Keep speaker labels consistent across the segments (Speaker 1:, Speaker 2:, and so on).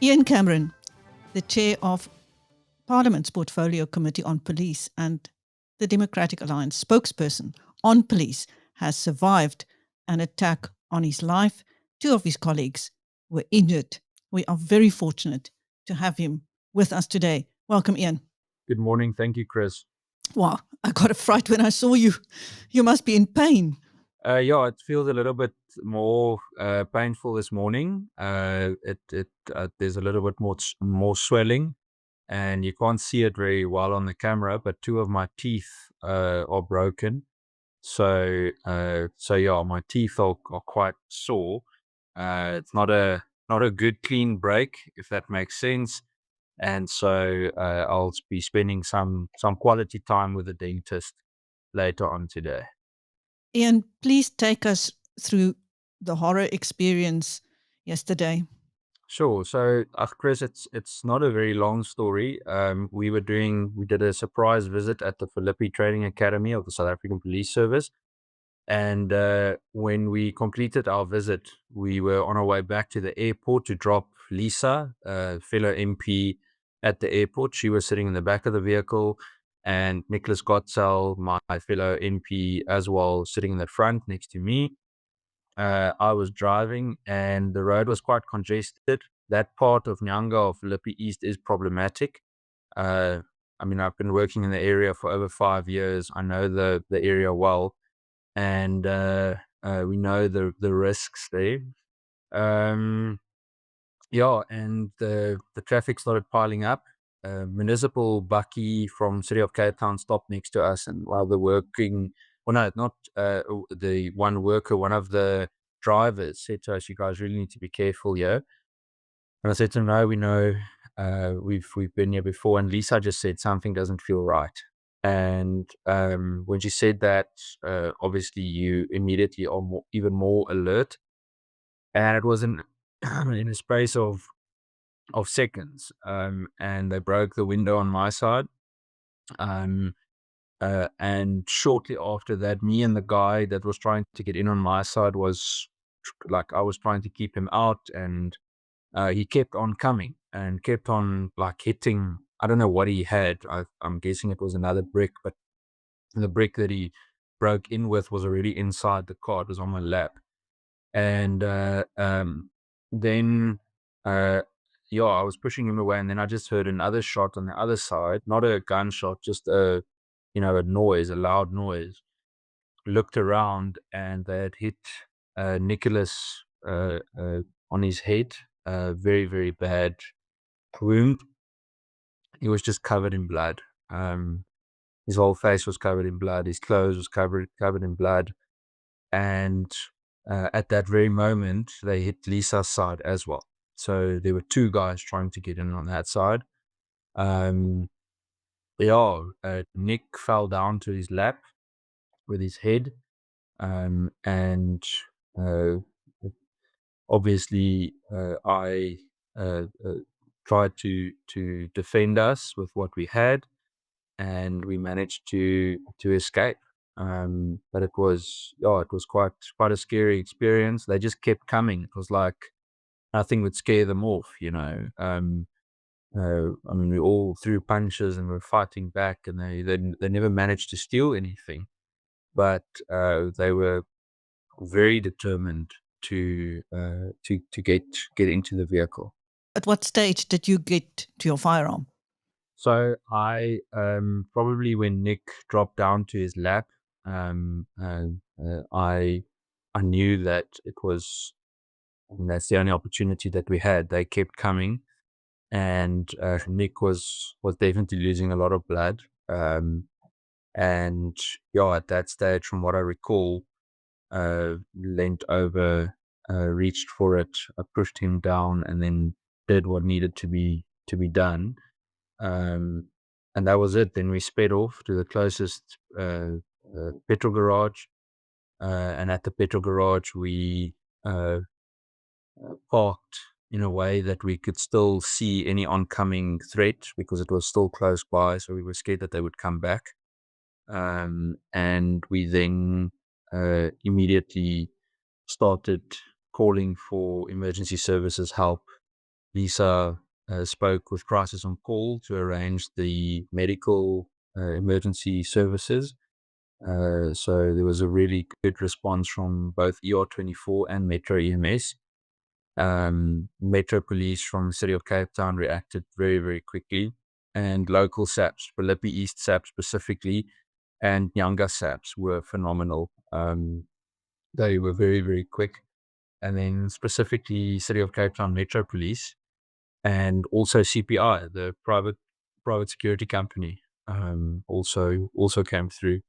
Speaker 1: Ian Cameron, the chair of Parliament's Portfolio Committee on Police and the Democratic Alliance Spokesperson on Police, has survived an attack on his life. Two of his colleagues were injured. We are very fortunate to have him with us today. Welcome, Ian.
Speaker 2: Good morning. Thank you, Chris.
Speaker 1: Wow, I got a fright when I saw you. You must be in pain.
Speaker 2: Yeah, it feels a little bit more painful this morning. There's a little bit more swelling, and you can't see it very well on the camera. But two of my teeth are broken, so yeah, my teeth are quite sore. It's not a good clean break, if that makes sense. And so I'll be spending some quality time with the dentist later on today.
Speaker 1: Ian, please take us through the horror experience yesterday.
Speaker 2: Sure. So, Chris, it's not a very long story. We did a surprise visit at the Phillipi Training Academy of the South African Police Service. And when we completed our visit, we were on our way back to the airport to drop Lisa, a fellow MP, at the airport. She was sitting in the back of the vehicle, and Nicholas Gotzel, my fellow MP, as well, sitting in the front next to me. I was driving, and the road was quite congested. That part of Nyanga of Phillipi East is problematic. I mean, I've been working in the area for over 5 years. I know the area well, and we know the risks there. Yeah, and the traffic started piling up. Municipal bakkie from City of Cape Town stopped next to us, and while they're working, well, no, not the one worker, one of the drivers said to us, "You guys really need to be careful here." And I said to him, "No, we know. We've been here before." And Lisa just said, "Something doesn't feel right." And when she said that, obviously you immediately are even more alert. And it was in a space of seconds. And they broke the window on my side. And shortly after that, me and the guy that was trying to get in on my side was like, I was trying to keep him out, and he kept on coming and kept on like hitting. I don't know what he had. I'm guessing it was another brick, but the brick that he broke in with was already inside the car. It was on my lap. And then yeah, I was pushing him away, and then I just heard another shot on the other side, not a gunshot, just a noise, a loud noise. Looked around, and they had hit Nicholas on his head, very, very bad wound. He was just covered in blood. His whole face was covered in blood. His clothes was covered in blood. And at that very moment, they hit Lisa's side as well. So there were two guys trying to get in on that side. Nick fell down to his lap with his head. And obviously, I tried to defend us with what we had, and we managed to escape. But it was quite a scary experience. They just kept coming. It was like nothing would scare them off, I mean, we all threw punches and were fighting back, and they never managed to steal anything, but they were very determined to get into the vehicle.
Speaker 1: At what stage did you get to your firearm?
Speaker 2: So I probably when Nick dropped down to his lap, I knew that it was, and that's the only opportunity that we had. They kept coming, and Nick was definitely losing a lot of blood. And yeah, at that stage, from what I recall, leant over, reached for it, I pushed him down, and then did what needed to be done. And that was it. Then we sped off to the closest petrol garage, and at the petrol garage we parked in a way that we could still see any oncoming threat, because it was still close by, so we were scared that they would come back. And we then immediately started calling for emergency services help. Lisa spoke with Crisis on Call to arrange the medical emergency services. So there was a really good response from both ER24 and Metro EMS. Metro Police from the city of Cape Town reacted very, very quickly, and local SAPs, Phillipi East SAPS specifically, and Nyanga SAPS were phenomenal. They were very, very quick. And then specifically City of Cape Town Metro Police and also CPI, the private security company, also came through.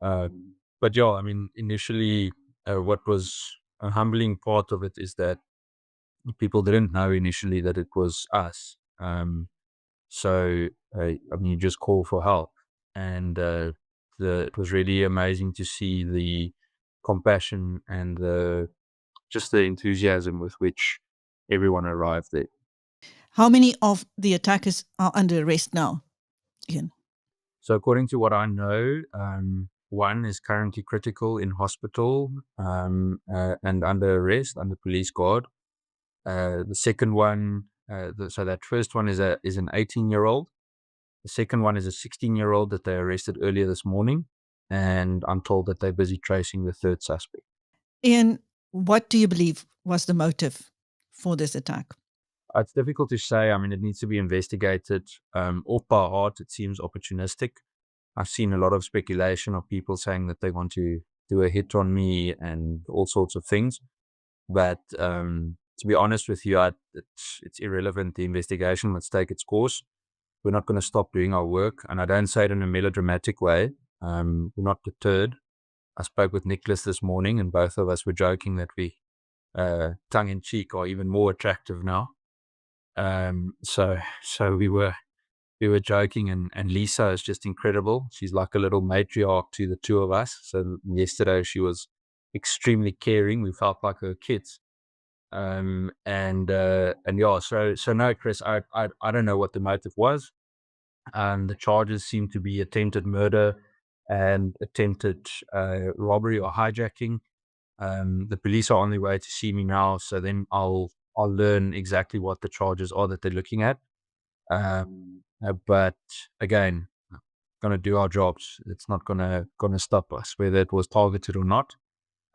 Speaker 2: But yeah, I mean, initially, what was a humbling part of it is that people didn't know initially that it was us. So, I mean, you just call for help. And it was really amazing to see the compassion and just the enthusiasm with which everyone arrived there.
Speaker 1: How many of the attackers are under arrest now, Ian?
Speaker 2: So, according to what I know, one is currently critical in hospital and under arrest, under police guard. The second one, so that first one is an 18-year-old. The second one is a 16-year-old that they arrested earlier this morning, and I'm told that they're busy tracing the third suspect.
Speaker 1: Ian, what do you believe was the motive for this attack?
Speaker 2: It's difficult to say. I mean, it needs to be investigated. Off by heart, it seems opportunistic. I've seen a lot of speculation of people saying that they want to do a hit on me and all sorts of things. But to be honest with you, it's irrelevant. The investigation must take its course. We're not going to stop doing our work. And I don't say it in a melodramatic way. We're not deterred. I spoke with Nicholas this morning, and both of us were joking that we, tongue in cheek, are even more attractive now. So we were joking, and Lisa is just incredible. She's like a little matriarch to the two of us. So yesterday she was extremely caring. We felt like her kids. And yeah, so no, Chris, I don't know what the motive was. The charges seem to be attempted murder and attempted robbery or hijacking. The police are on their way to see me now, so then I'll learn exactly what the charges are that they're looking at. But again, gonna do our jobs. It's not gonna stop us, whether it was targeted or not.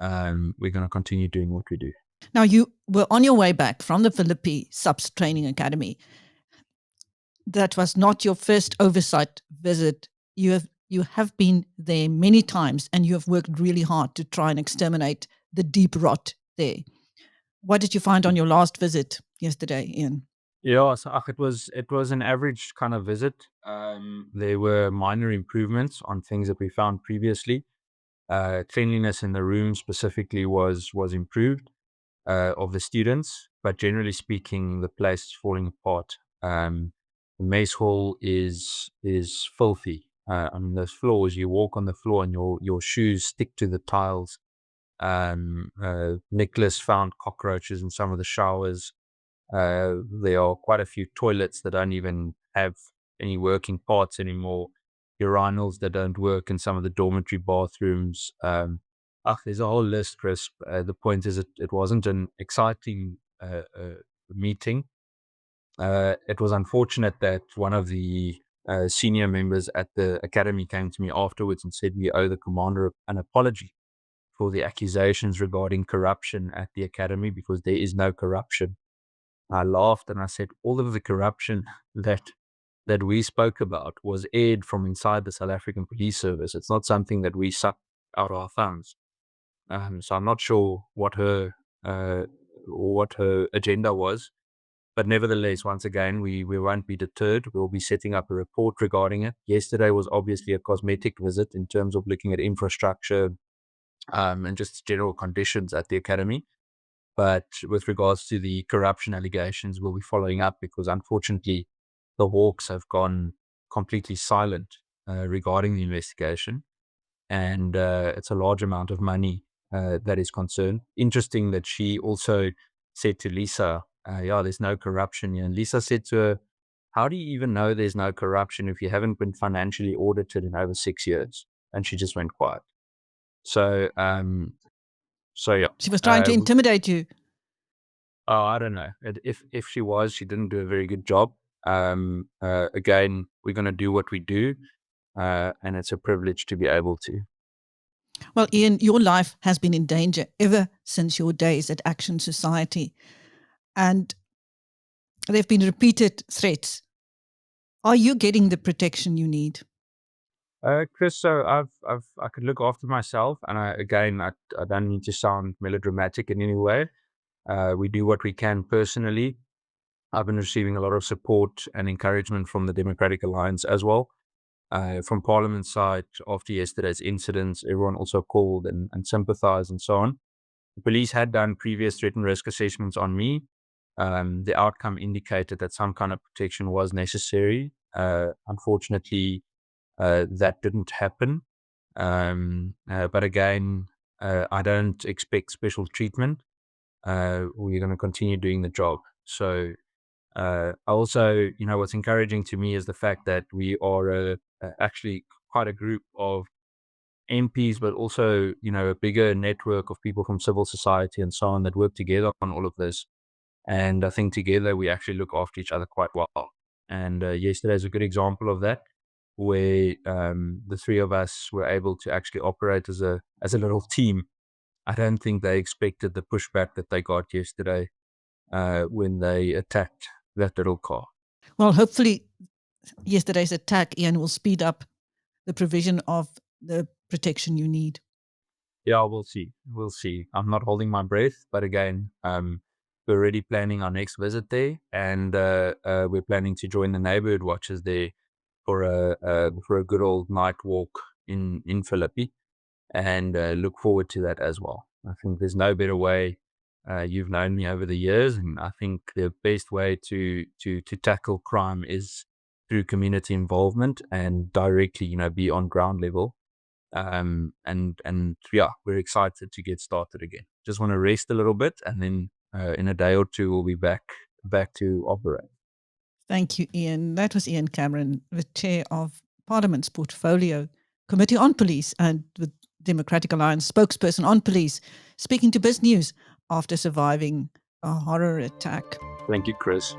Speaker 2: We're gonna continue doing what we do.
Speaker 1: Now, you were on your way back from the Phillipi SAPS Training Academy. That was not your first oversight visit. You have been there many times, and you have worked really hard to try and exterminate the deep rot there. What did you find on your last visit yesterday, Ian?
Speaker 2: Yeah, so it was an average kind of visit. There were minor improvements on things that we found previously. Cleanliness in the room specifically was improved of the students, but generally speaking, the place is falling apart. The mess hall is filthy. I mean, those floors, you walk on the floor and your shoes stick to the tiles. Nicholas found cockroaches in some of the showers. There are quite a few toilets that don't even have any working parts anymore. Urinals that don't work in some of the dormitory bathrooms. There's a whole list, Chris. The point is, it wasn't an exciting meeting. It was unfortunate that one of the senior members at the academy came to me afterwards and said we owe the commander an apology for the accusations regarding corruption at the academy, because there is no corruption. I laughed and I said, all of the corruption that we spoke about was aired from inside the South African Police Service. It's not something that we sucked out our thumbs. So I'm not sure what her agenda was, but nevertheless, once again, we won't be deterred. We'll be setting up a report regarding it. Yesterday was obviously a cosmetic visit in terms of looking at infrastructure and just general conditions at the academy. But with regards to the corruption allegations, we'll be following up, because unfortunately, the Hawks have gone completely silent regarding the investigation. And it's a large amount of money that is concerned. Interesting that she also said to Lisa, yeah, there's no corruption here. And Lisa said to her, how do you even know there's no corruption if you haven't been financially audited in over 6 years? And she just went quiet. So, yeah.
Speaker 1: She was trying to intimidate you.
Speaker 2: Oh, I don't know. If she was, she didn't do a very good job. Again, we're going to do what we do, and it's a privilege to be able to.
Speaker 1: Well, Ian, your life has been in danger ever since your days at Action Society, and there have been repeated threats. Are you getting the protection you need?
Speaker 2: Chris, so I could look after myself, and I don't need to sound melodramatic in any way. We do what we can personally. I've been receiving a lot of support and encouragement from the Democratic Alliance as well. From Parliament side, after yesterday's incidents, everyone also called and sympathized and so on. The police had done previous threat and risk assessments on me. The outcome indicated that some kind of protection was necessary. Unfortunately, that didn't happen. But again, I don't expect special treatment. We're going to continue doing the job. So also, what's encouraging to me is the fact that we are actually quite a group of MPs, but also, a bigger network of people from civil society and so on that work together on all of this. And I think together we actually look after each other quite well. And yesterday is a good example of that, where the three of us were able to actually operate as a little team. I don't think they expected the pushback that they got yesterday when they attacked that little car.
Speaker 1: Well, hopefully yesterday's attack, Ian, will speed up the provision of the protection you need.
Speaker 2: Yeah, we'll see. We'll see. I'm not holding my breath, but again, we're already planning our next visit there, and we're planning to join the neighborhood watches there for a good old night walk in Phillipi, and look forward to that as well. I think there's no better way. You've known me over the years, and I think the best way to tackle crime is through community involvement and directly, be on ground level. And yeah, we're excited to get started again. Just want to rest a little bit, and then in a day or two we'll be back to operate.
Speaker 1: Thank you, Ian. That was Ian Cameron, the chair of Parliament's Portfolio Committee on Police and the Democratic Alliance Spokesperson on Police, speaking to BizNews after surviving a horror attack.
Speaker 2: Thank you, Chris.